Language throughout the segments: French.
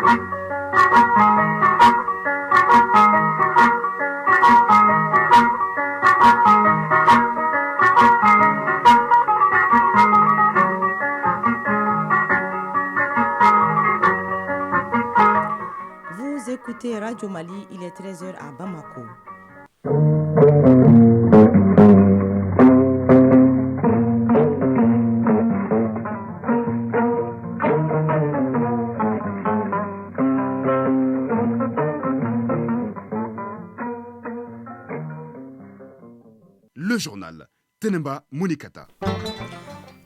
Vous écoutez Radio Mali, il est 13h à Bamako. Le journal Tenemba Mounikata.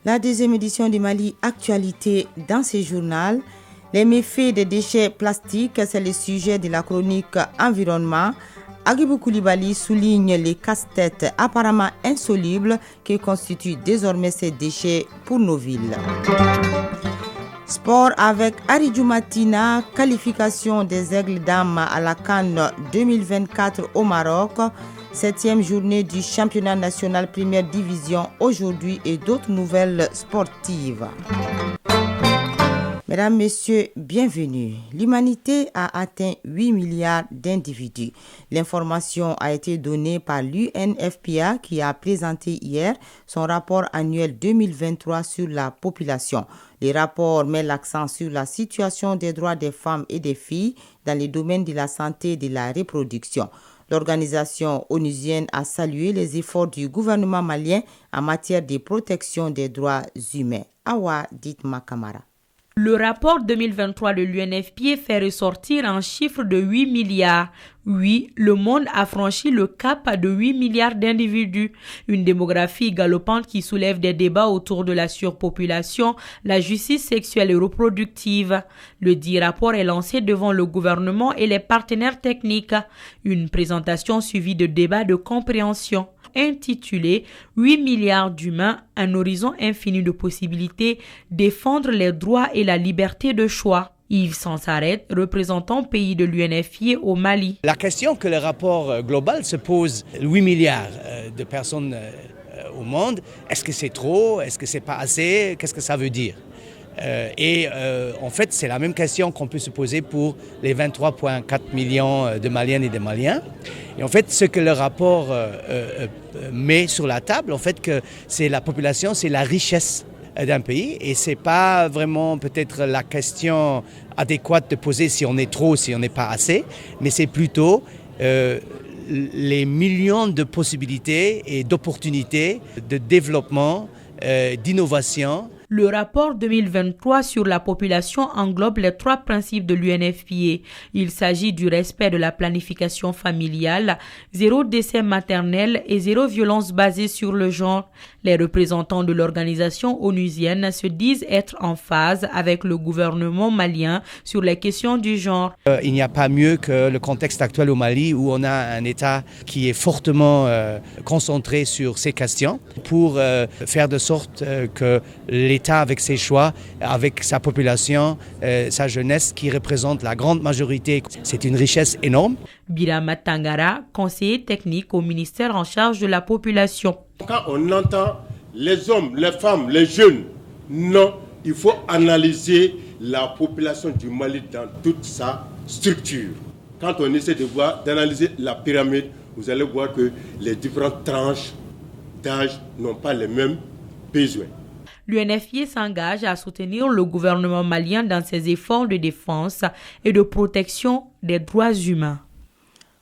La deuxième édition du Mali Actualité dans ce journal. Les méfaits des déchets plastiques, c'est le sujet de la chronique Environnement. Agibou Koulibaly souligne les casse-têtes apparemment insolubles qui constituent désormais ces déchets pour nos villes. Sport avec Aridjou Matina, qualification des Aigles d'Âme à la CAN 2024 au Maroc. 7e journée du championnat national première division aujourd'hui et d'autres nouvelles sportives. Mesdames, Messieurs, bienvenue. L'humanité a atteint 8 milliards d'individus. L'information a été donnée par l'UNFPA qui a présenté hier son rapport annuel 2023 sur la population. Le rapport met l'accent sur la situation des droits des femmes et des filles dans les domaines de la santé et de la reproduction. L'organisation onusienne a salué les efforts du gouvernement malien en matière de protection des droits humains. Awa Ditma Kamara. Le rapport 2023 de l'UNFPA fait ressortir un chiffre de 8 milliards. Oui, le monde a franchi le cap de 8 milliards d'individus. Une démographie galopante qui soulève des débats autour de la surpopulation, la justice sexuelle et reproductive. Le dit rapport est lancé devant le gouvernement et les partenaires techniques. Une présentation suivie de débats de compréhension. Intitulé « 8 milliards d'humains, un horizon infini de possibilités, défendre les droits et la liberté de choix ». Yves Sansaret, représentant pays de l'UNFPA au Mali. La question que le rapport global se pose, 8 milliards de personnes au monde, est-ce que c'est trop, est-ce que c'est pas assez, qu'est-ce que ça veut dire ? En fait, c'est la même question qu'on peut se poser pour les 23,4 millions de Maliennes et de Maliens. Et en fait, ce que le rapport met sur la table, en fait, que c'est la population, c'est la richesse d'un pays, et c'est pas vraiment peut-être la question adéquate de poser si on est trop, si on n'est pas assez, mais c'est plutôt les millions de possibilités et d'opportunités de développement, d'innovation. Le rapport 2023 sur la population englobe les 3 principes de l'UNFPA. Il s'agit du respect de la planification familiale, 0 décès maternel et 0 violence basée sur le genre. Les représentants de l'organisation onusienne se disent être en phase avec le gouvernement malien sur les questions du genre. Il n'y a pas mieux que le contexte actuel au Mali où on a un État qui est fortement concentré sur ces questions pour faire de sorte que l'État avec ses choix, avec sa population, sa jeunesse qui représente la grande majorité. C'est une richesse énorme. Birama Tangara, conseiller technique au ministère en charge de la population. Quand on entend les hommes, les femmes, les jeunes, non, il faut analyser la population du Mali dans toute sa structure. Quand on essaie d'analyser la pyramide, vous allez voir que les différentes tranches d'âge n'ont pas les mêmes besoins. L'UNFPA s'engage à soutenir le gouvernement malien dans ses efforts de défense et de protection des droits humains.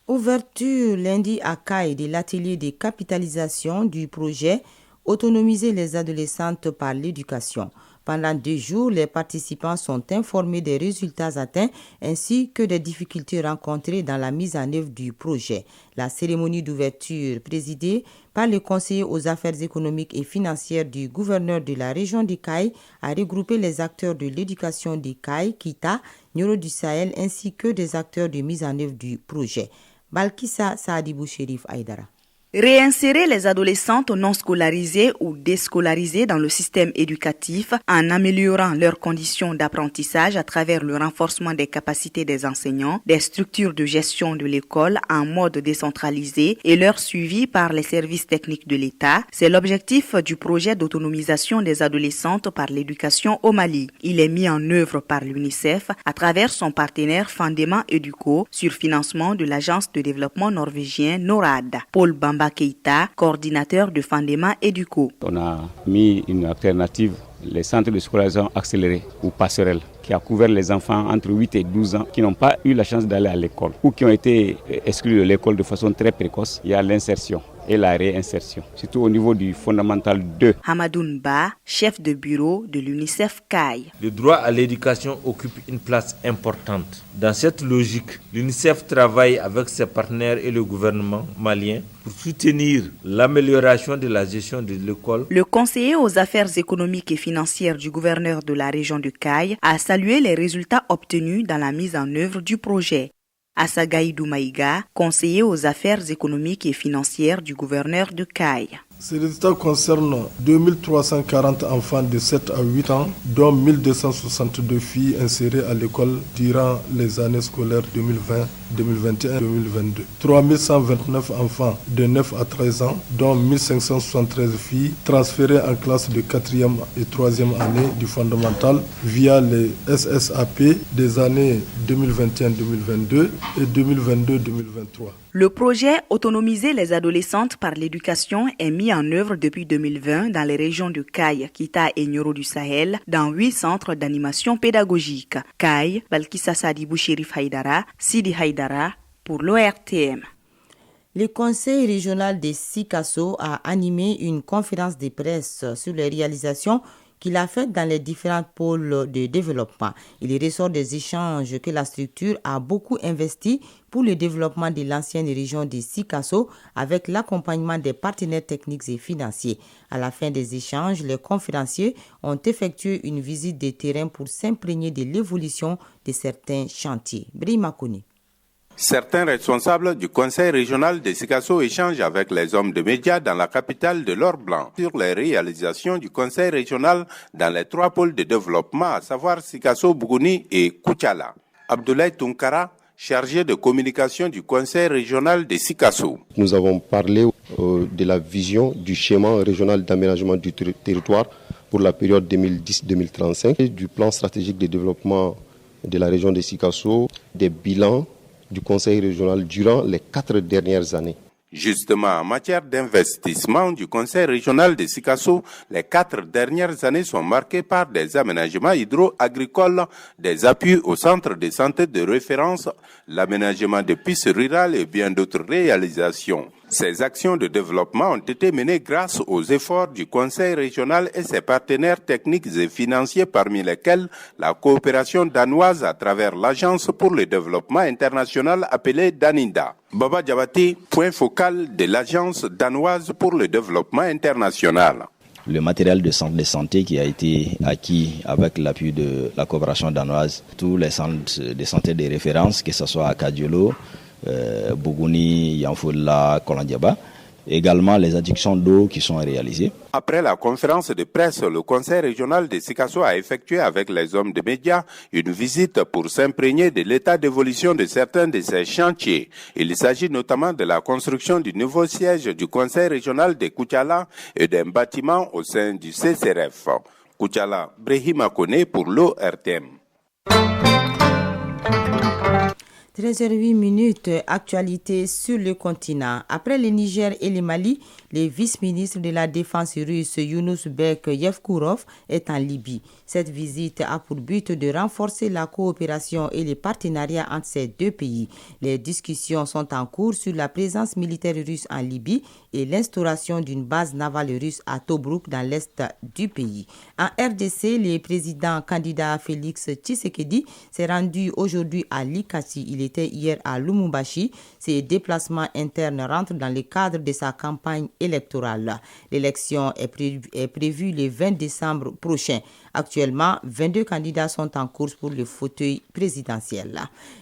Ouverture lundi à Caille de l'atelier de capitalisation du projet Autonomiser les adolescentes par l'éducation. Pendant 2 jours, les participants sont informés des résultats atteints ainsi que des difficultés rencontrées dans la mise en œuvre du projet. La cérémonie d'ouverture présidée par le conseiller aux affaires économiques et financières du gouverneur de la région de Caille a regroupé les acteurs de l'éducation de Caille, Kita, Nioro du Sahel ainsi que des acteurs de mise en œuvre du projet. Balkissa Saadibou Chérif Aïdara. Réinsérer les adolescentes non scolarisées ou déscolarisées dans le système éducatif en améliorant leurs conditions d'apprentissage à travers le renforcement des capacités des enseignants, des structures de gestion de l'école en mode décentralisé et leur suivi par les services techniques de l'État, c'est l'objectif du projet d'autonomisation des adolescentes par l'éducation au Mali. Il est mis en œuvre par l'UNICEF à travers son partenaire Fandema Educo sur financement de l'agence de développement norvégien NORAD. Paul Bamba Keita, coordinateur de Fandema Educo. On a mis une alternative, les centres de scolarisation accélérés ou passerelles, qui a couvert les enfants entre 8 et 12 ans qui n'ont pas eu la chance d'aller à l'école ou qui ont été exclus de l'école de façon très précoce. Il y a l'insertion et la réinsertion, surtout au niveau du fondamental 2. Hamadoun Ba, chef de bureau de l'UNICEF CAI. Le droit à l'éducation occupe une place importante. Dans cette logique, l'UNICEF travaille avec ses partenaires et le gouvernement malien pour soutenir l'amélioration de la gestion de l'école. Le conseiller aux affaires économiques et financières du gouverneur de la région de CAI a salué les résultats obtenus dans la mise en œuvre du projet. Asagaïdou Maïga, conseiller aux affaires économiques et financières du gouverneur de CAI. Ces résultats concernent 2340 enfants de 7 à 8 ans, dont 1262 filles insérées à l'école durant les années scolaires 2020, 2021 et 2022. 3129 enfants de 9 à 13 ans, dont 1573 filles transférées en classe de 4e et 3e année du fondamental via les SSAP des années 2021-2022 et 2022-2023. Le projet Autonomiser les adolescentes par l'éducation est mis en œuvre depuis 2020 dans les régions de Caille, Kita et Nioro du Sahel, dans 8 centres d'animation pédagogique. Caille, Balkissa Sadibou Chérif Haïdara, Sidi Haïdara, pour l'ORTM. Le conseil régional de Sikasso a animé une conférence de presse sur les réalisations qu'il a faites dans les différents pôles de développement. Il ressort des échanges que la structure a beaucoup investi pour le développement de l'ancienne région de Sikasso avec l'accompagnement des partenaires techniques et financiers. À la fin des échanges, les conférenciers ont effectué une visite de terrain pour s'imprégner de l'évolution de certains chantiers. Brima Kouni. Certains responsables du conseil régional de Sikasso échangent avec les hommes de médias dans la capitale de l'Or Blanc sur les réalisations du conseil régional dans les 3 pôles de développement, à savoir Sikasso, Bougouni et Koutiala. Abdoulaye Tunkara, chargé de communication du conseil régional de Sikasso. Nous avons parlé de la vision du schéma régional d'aménagement du territoire pour la période 2010-2035 et du plan stratégique de développement de la région de Sikasso, des bilans du conseil régional durant les 4 dernières années. Justement, en matière d'investissement du conseil régional de Sikasso, les 4 dernières années sont marquées par des aménagements hydro-agricoles, des appuis au centre de santé de référence, l'aménagement de pistes rurales et bien d'autres réalisations. Ces actions de développement ont été menées grâce aux efforts du conseil régional et ses partenaires techniques et financiers, parmi lesquels la coopération danoise à travers l'Agence pour le développement international appelée DANINDA. Baba Diabati, point focal de l'Agence danoise pour le développement international. Le matériel de centre de santé qui a été acquis avec l'appui de la coopération danoise, tous les centres de santé de référence, que ce soit à Kadiolo, Bougouni, Yanfoula, Kolandiaba, également les addictions d'eau qui sont réalisées. Après la conférence de presse, le conseil régional de Sikasso a effectué avec les hommes de médias une visite pour s'imprégner de l'état d'évolution de certains de ces chantiers. Il s'agit notamment de la construction du nouveau siège du conseil régional de Koutiala et d'un bâtiment au sein du CCRF. Koutiala, Brehima Kone pour l'ORTM. 13h08, actualité sur le continent. Après le Niger et le Mali, le vice-ministre de la Défense russe Yunus Bek Yevkourov est en Libye. Cette visite a pour but de renforcer la coopération et les partenariats entre ces 2 pays. Les discussions sont en cours sur la présence militaire russe en Libye et l'instauration d'une base navale russe à Tobrouk dans l'est du pays. En RDC, le président candidat Félix Tshisekedi s'est rendu aujourd'hui à Likasi. Il était hier à Lumumbashi. Ses déplacements internes rentrent dans le cadre de sa campagne électorale. L'élection est prévue le 20 décembre prochain. Actuellement, Actuellement, 22 candidats sont en course pour le fauteuil présidentiel.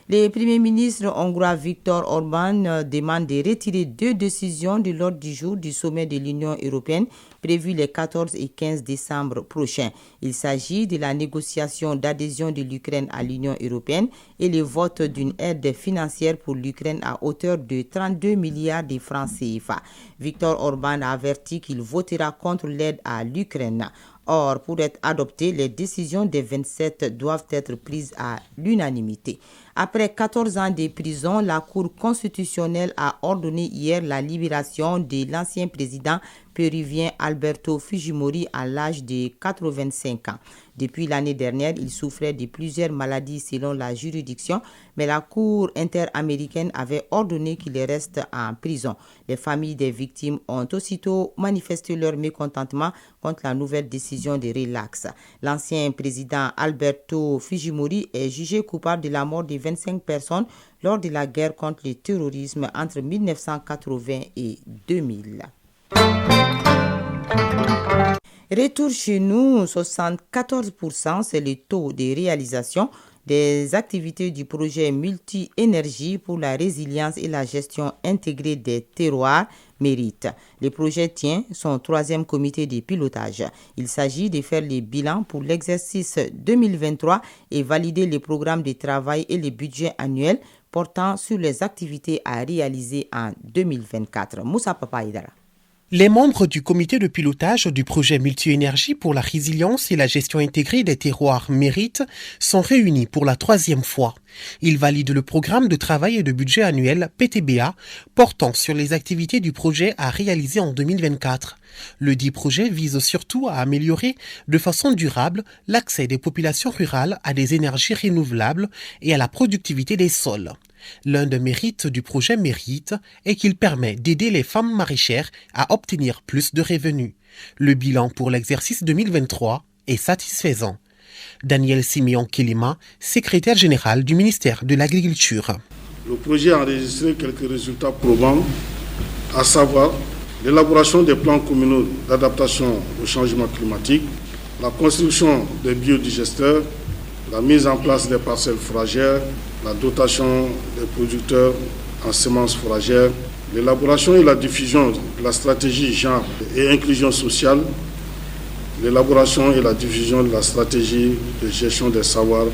Le Premier ministre hongrois Viktor Orbán demande de retirer 2 décisions de l'ordre du jour du sommet de l'Union européenne prévu les 14 et 15 décembre prochains. Il s'agit de la négociation d'adhésion de l'Ukraine à l'Union européenne et le vote d'une aide financière pour l'Ukraine à hauteur de 32 milliards de francs CFA. Viktor Orbán a averti qu'il votera contre l'aide à l'Ukraine. Or, pour être adoptées, les décisions des 27 doivent être prises à l'unanimité. Après 14 ans de prison, la Cour constitutionnelle a ordonné hier la libération de l'ancien président péruvien Alberto Fujimori à l'âge de 85 ans. Depuis l'année dernière, il souffrait de plusieurs maladies selon la juridiction, mais la Cour interaméricaine avait ordonné qu'il reste en prison. Les familles des victimes ont aussitôt manifesté leur mécontentement contre la nouvelle décision de relax. L'ancien président Alberto Fujimori est jugé coupable de la mort de 25 personnes lors de la guerre contre le terrorisme entre 1980 et 2000. Retour chez nous, 74%, c'est le taux de réalisation des activités du projet multi-énergie pour la résilience et la gestion intégrée des terroirs mérite. Le projet tient son 3e comité de pilotage. Il s'agit de faire les bilans pour l'exercice 2023 et valider les programmes de travail et les budgets annuels portant sur les activités à réaliser en 2024. Moussa Papa Aïdara. Les membres du comité de pilotage du projet multi-énergie pour la résilience et la gestion intégrée des terroirs mérites sont réunis pour la 3e fois. Ils valident le programme de travail et de budget annuel PTBA portant sur les activités du projet à réaliser en 2024. Le dit projet vise surtout à améliorer de façon durable l'accès des populations rurales à des énergies renouvelables et à la productivité des sols. L'un des mérites du projet Mérite est qu'il permet d'aider les femmes maraîchères à obtenir plus de revenus. Le bilan pour l'exercice 2023 est satisfaisant. Daniel Simeon Kilima, secrétaire général du ministère de l'Agriculture. Le projet a enregistré quelques résultats probants, à savoir l'élaboration des plans communaux d'adaptation au changement climatique, la construction des biodigesteurs, la mise en place des parcelles fourragères, la dotation des producteurs en semences fourragères, l'élaboration et la diffusion de la stratégie genre et inclusion sociale, l'élaboration et la diffusion de la stratégie de gestion des savoirs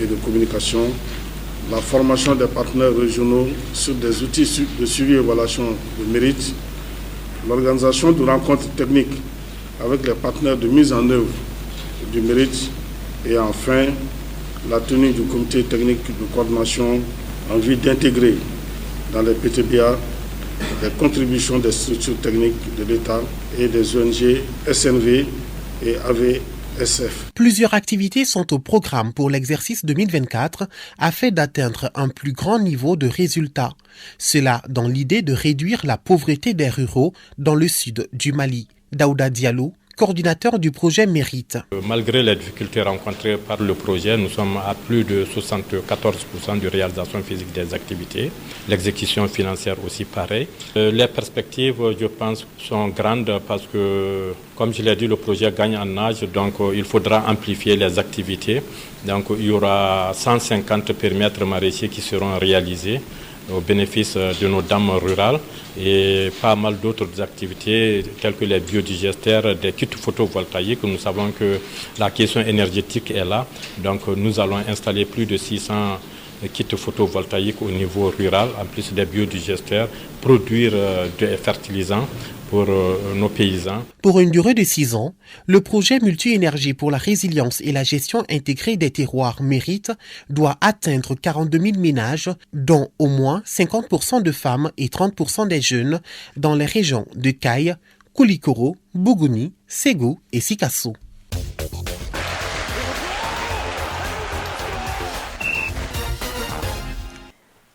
et de communication, la formation des partenaires régionaux sur des outils de suivi et évaluation de mérite, l'organisation de rencontres techniques avec les partenaires de mise en œuvre du mérite et enfin la tenue du comité technique de coordination en vue d'intégrer dans les PTBA les contributions des structures techniques de l'État et des ONG SNV et AVSF. Plusieurs activités sont au programme pour l'exercice 2024 afin d'atteindre un plus grand niveau de résultats. Cela dans l'idée de réduire la pauvreté des ruraux dans le sud du Mali. Daouda Diallo, coordinateur du projet Mérite. Malgré les difficultés rencontrées par le projet, nous sommes à plus de 74% de réalisation physique des activités. L'exécution financière aussi pareil. Les perspectives, je pense, sont grandes parce que, comme je l'ai dit, le projet gagne en âge, donc il faudra amplifier les activités. Donc il y aura 150 périmètres maraîchers qui seront réalisés au bénéfice de nos dames rurales et pas mal d'autres activités telles que les biodigesteurs, des kits photovoltaïques. Nous savons que la question énergétique est là, donc nous allons installer plus de 600 kits photovoltaïques au niveau rural, en plus des biodigesteurs, produire des fertilisants pour nos paysans. Pour une durée de 6 ans, le projet multi-énergie pour la résilience et la gestion intégrée des terroirs Mérite doit atteindre 42 000 ménages, dont au moins 50% de femmes et 30% des jeunes dans les régions de Kayes, Koulikoro, Bougouni, Ségou et Sikasso.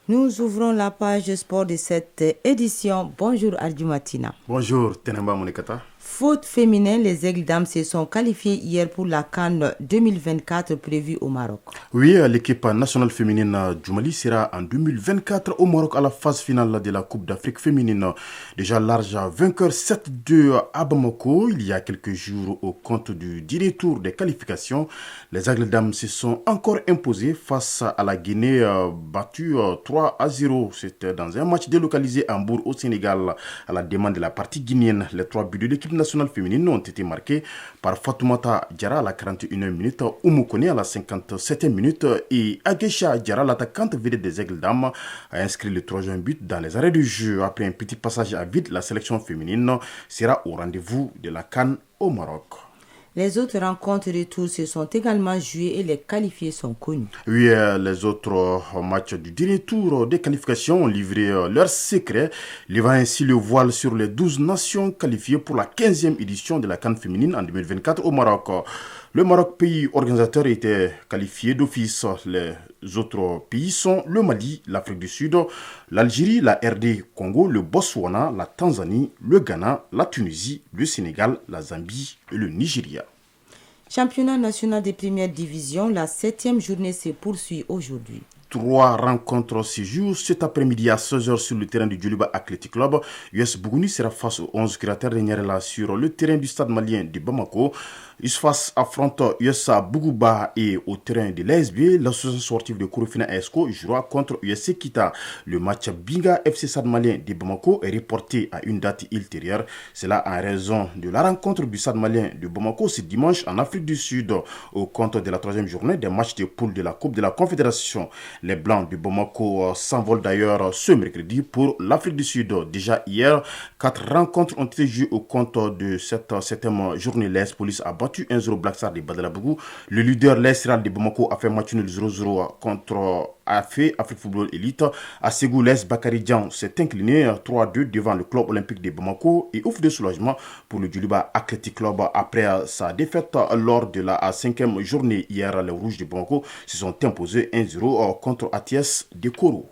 Nous ouvrons la page sport de cette édition. Bonjour Aldjumatina. Bonjour Tenamba Monikata. Foot féminin, les Aigles dames se sont qualifiés hier pour la CAN 2024 prévue au Maroc. Oui, l'équipe nationale féminine du Mali sera en 2024 au Maroc à la phase finale de la Coupe d'Afrique féminine. Déjà large vainqueur 7-2 à Bamako il y a quelques jours au compte du dernier tour des qualifications. Les Aigles dames se sont encore imposées face à la Guinée battue 3-0. C'était dans un match délocalisé à Hambourg au Sénégal à la demande de la partie guinéenne. Les 3 buts de l'équipe nationale féminine ont été marqués par Fatoumata Diarra à la 41e minute, Oumou Kone à la 57e minute et Aguesha Diarra, l'attaquante vedette des Aigles dames, a inscrit le 3e but dans les arrêts du jeu. Après un petit passage à vide, la sélection féminine sera au rendez-vous de la CAN au Maroc. Les autres rencontres de tour se sont également jouées et les qualifiés sont connus. Oui, les autres matchs du dernier tour des qualifications ont livré leurs secrets, levant ainsi le voile sur les 12 nations qualifiées pour la 15e édition de la CAN féminine en 2024 au Maroc. Le Maroc, pays organisateur, était qualifié d'office. Les autres pays sont le Mali, l'Afrique du Sud, l'Algérie, la RD Congo, le Botswana, la Tanzanie, le Ghana, la Tunisie, le Sénégal, la Zambie et le Nigeria. Championnat national de première division, la 7e journée se poursuit aujourd'hui. 3 rencontres se jouent cet après-midi à 16h sur le terrain du Djoliba Athletic Club. US Bougouni sera face aux 11 créateurs de Nyarela sur le terrain du stade malien de Bamako. USFAS affronte USA Bougouba et au terrain de l'ASB, l'association sportive de Korofina ESCO jouera contre USC Kita. Le match Binga FC Stade malien de Bamako est reporté à une date ultérieure. Cela en raison de la rencontre du stade malien de Bamako ce dimanche en Afrique du Sud au compte de la 3e journée des matchs de poule de la Coupe de la Confédération. Les Blancs de Bamako s'envolent d'ailleurs ce mercredi pour l'Afrique du Sud. Déjà hier, 4 rencontres ont été jouées au compte de cette 7e journée. L'AS Police a battu 1-0 Black Star de Badalabougou. Le leader l'AS Real de Bamako a fait match nul 0-0 contre Afrique Football Elite. À Ségou, l'AS Bakary Dian s'est incliné 3-2 devant le club olympique de Bamako et ouf de soulagement pour le Djoliba Athletic Club après sa défaite lors de la 5e journée. Hier, les Rouges de Bamako se sont imposés 1-0 contre ATS de Koro.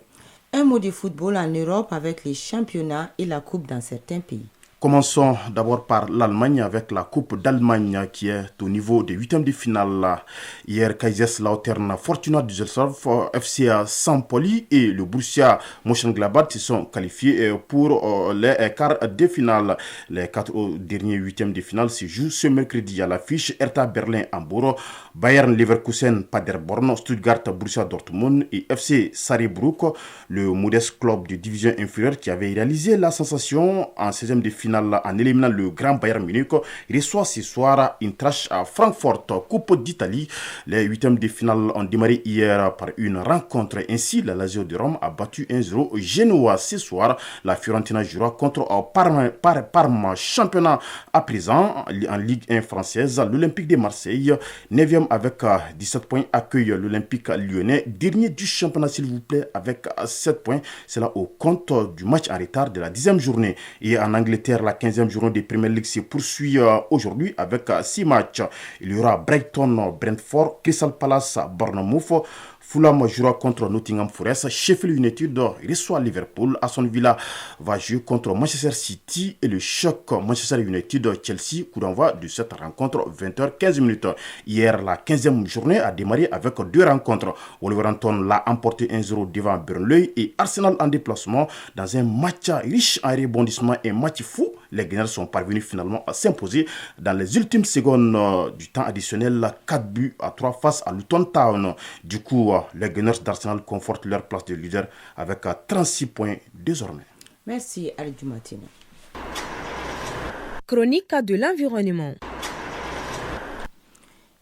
Un mot de football en Europe avec les championnats et la coupe dans certains pays. Commençons d'abord par l'Allemagne avec la Coupe d'Allemagne qui est au niveau des 8e de finale. Hier, Kaiserslautern, Fortuna Düsseldorf, FC St. Pauli et le Borussia Mönchengladbach se sont qualifiés pour les quarts de finale. Les 4 derniers 8e de finale se jouent ce mercredi à l'affiche Hertha Berlin-Hambourg, Bayern Leverkusen, Paderborn, Stuttgart, Borussia Dortmund et FC Saarbrücken, le modeste club de division inférieure qui avait réalisé la sensation en 16e de finale en éliminant le grand Bayern Munich, reçoit ce soir une trash à Francfort. Coupe d'Italie, les 8e de finale ont démarré hier par une rencontre. Ainsi, la Lazio de Rome a battu 1-0 Genoa. Ce soir, la Fiorentina jouera contre Parma. Championnat à présent en Ligue 1 française, l'Olympique de Marseille, 9e avec 17 points, accueille l'Olympique lyonnais, dernier du championnat s'il vous plaît avec 7 points. C'est là au compte du match en retard de la 10e journée. Et en Angleterre, la 15e journée de Premier League se poursuit aujourd'hui avec 6 matchs. Il y aura Brighton, Brentford, Crystal Palace, Bournemouth. Fulham jouera contre Nottingham Forest. Sheffield United reçoit Liverpool. Aston Villa va jouer contre Manchester City et le choc Manchester United-Chelsea. Coup d'envoi de cette rencontre 20h15. Hier, la 15e journée a démarré avec 2 rencontres. Wolverhampton l'a emporté 1-0 devant Burnley et Arsenal en déplacement dans un match riche en rebondissements et match fou. Les Gunners sont parvenus finalement à s'imposer dans les ultimes secondes du temps additionnel 4-3 face à Luton Town. Du coup, les Gunners d'Arsenal confortent leur place de leader avec 36 points désormais. Merci Aridou Matine. Chronique de l'environnement.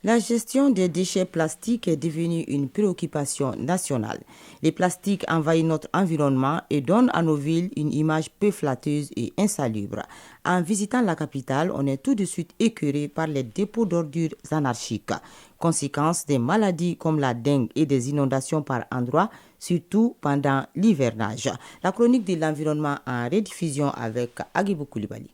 La gestion des déchets plastiques est devenue une préoccupation nationale. Les plastiques envahissent notre environnement et donnent à nos villes une image peu flatteuse et insalubre. En visitant la capitale, on est tout de suite écœuré par les dépôts d'ordures anarchiques. Conséquence des maladies comme la dengue et des inondations par endroits, surtout pendant l'hivernage. La chronique de l'environnement en rediffusion avec Agibou Koulibaly.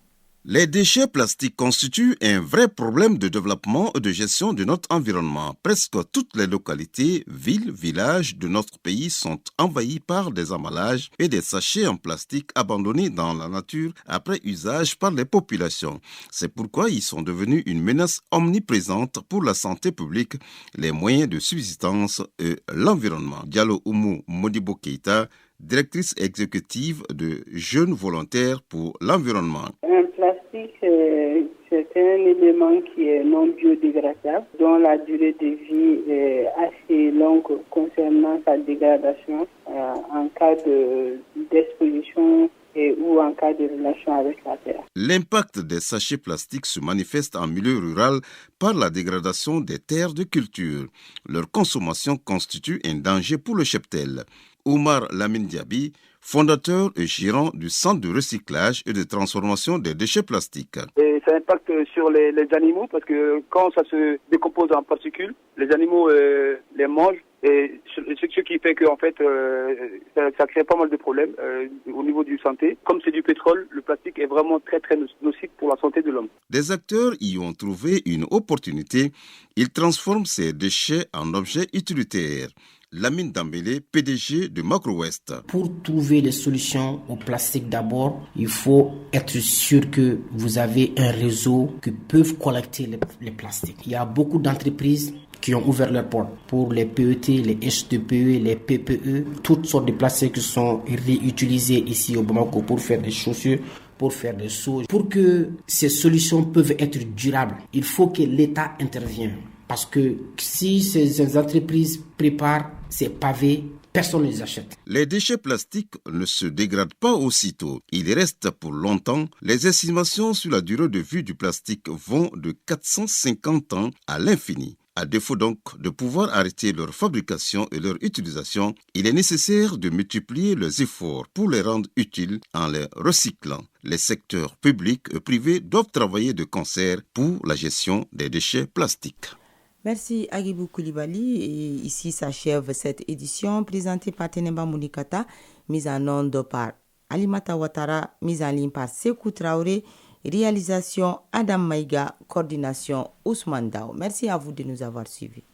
Les déchets plastiques constituent un vrai problème de développement et de gestion de notre environnement. Presque toutes les localités, villes, villages de notre pays sont envahies par des emballages et des sachets en plastique abandonnés dans la nature après usage par les populations. C'est pourquoi ils sont devenus une menace omniprésente pour la santé publique, les moyens de subsistance et l'environnement. Diallo Oumou Modibo Keita, directrice exécutive de Jeunes Volontaires pour l'Environnement. Un plastique, c'est un élément qui est non biodégradable, dont la durée de vie est assez longue concernant sa dégradation en cas d'exposition ou en cas de relation avec la terre. L'impact des sachets plastiques se manifeste en milieu rural par la dégradation des terres de culture. Leur consommation constitue un danger pour le cheptel. Oumar Lamine Diaby, fondateur et gérant du centre de recyclage et de transformation des déchets plastiques. Et ça impacte sur les animaux parce que quand ça se décompose en particules, les animaux les mangent et ce qui fait que en fait ça crée pas mal de problèmes au niveau du santé. Comme c'est du pétrole, le plastique est vraiment très très nocif pour la santé de l'homme. Des acteurs y ont trouvé une opportunité. Ils transforment ces déchets en objets utilitaires. Lamine Dambélé, PDG de Macro-Ouest. Pour trouver les solutions au plastique d'abord, il faut être sûr que vous avez un réseau qui peut collecter les plastiques. Il y a beaucoup d'entreprises qui ont ouvert leurs portes pour les PET, les H2PE, les PPE, toutes sortes de plastiques qui sont réutilisés ici au Bamako pour faire des chaussures, pour faire des seaux. Pour que ces solutions peuvent être durables, il faut que l'État intervienne. Parce que si ces entreprises préparent ces pavés, personne ne les achète. Les déchets plastiques ne se dégradent pas aussitôt. Ils restent pour longtemps. Les estimations sur la durée de vie du plastique vont de 450 ans à l'infini. À défaut donc de pouvoir arrêter leur fabrication et leur utilisation, il est nécessaire de multiplier les efforts pour les rendre utiles en les recyclant. Les secteurs publics et privés doivent travailler de concert pour la gestion des déchets plastiques. Merci Agibou Koulibaly. Et ici s'achève cette édition présentée par Tenemba Mounikata, mise en onde par Alimata Ouattara, mise en ligne par Sekou Traoré, réalisation Adam Maïga, coordination Ousmane Dao. Merci à vous de nous avoir suivis.